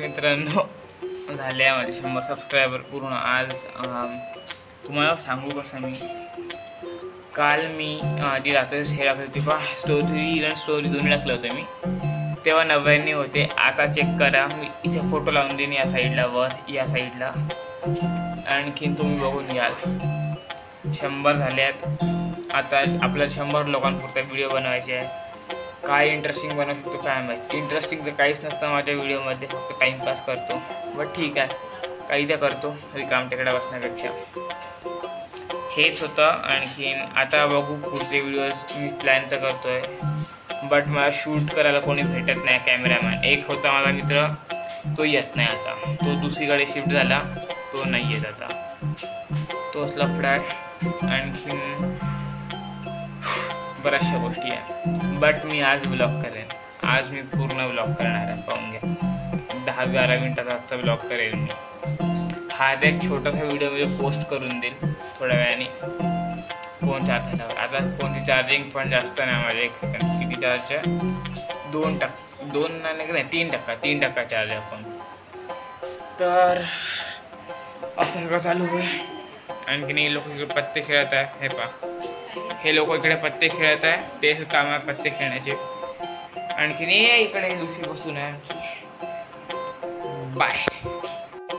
मित्रांनो, झाले माझे 100 सबस्क्रायबर पूर्ण. आज तुम्हाला सांगू कसं मी काल मी जी रात्री हे टाकली होती पहा स्टोरी आणि स्टोरी दोन्ही टाकलं होतं मी, तेव्हा 99 होते. आता चेक करा, मी इथे फोटो लावून देईन या साईडला, वर या साईडला, आणखीन तुम्ही बघून घ्याल 100 झाले आहेत. आता आपल्याला 100 लोकांपुरता व्हिडिओ बनवायचे आहे. काय इंटरेस्टिंग बनवू शकतो काय माहिती. इंटरेस्टिंग तर काहीच नसतं माझ्या व्हिडिओमध्ये, फक्त टाईमपास करतो. बट ठीक आहे, काही तर करतो रिकाम टेकडा बसण्यापेक्षा. हेच होतं. आणखीन आता बघू पुढचे व्हिडिओज मी प्लॅन तर करतो आहे, बट मला शूट करायला कोणी भेटत नाही. कॅमेरामॅन एक होता माझा मित्र, तो येत नाही आता, तो दुसरीकडे शिफ्ट झाला, तो नाही येत आता, तोच लफडा आहे. आणखीन बऱ्याचशा गोष्टी आहे. बट मी आज ब्लॉग करेन, आज मी पूर्ण ब्लॉग करणार आहे. पाहून घ्या, 10-12 मिनटाचा आजचा ब्लॉग करेन मी. हा एक छोटासा व्हिडिओ मी पोस्ट करून देईल थोड्या वेळाने फोन चार्ज झाल्यावर. आता फोनची चार्जिंग पण जास्त नाही माझे. 1 सेकंड, किती चार्ज आहे? 2 नाही 3% चार्ज आहे फोन. तर असं सगळं चालू आहे. आणखीन हे लोक इकडे पत्ते खेळत आहे. हे पहा, हे लोक इकडे पत्ते खेळत आहे, तेच काम आहे पत्ते खेळण्याचे. आणखीन इकडे दुसरी बसून आहे. बाय.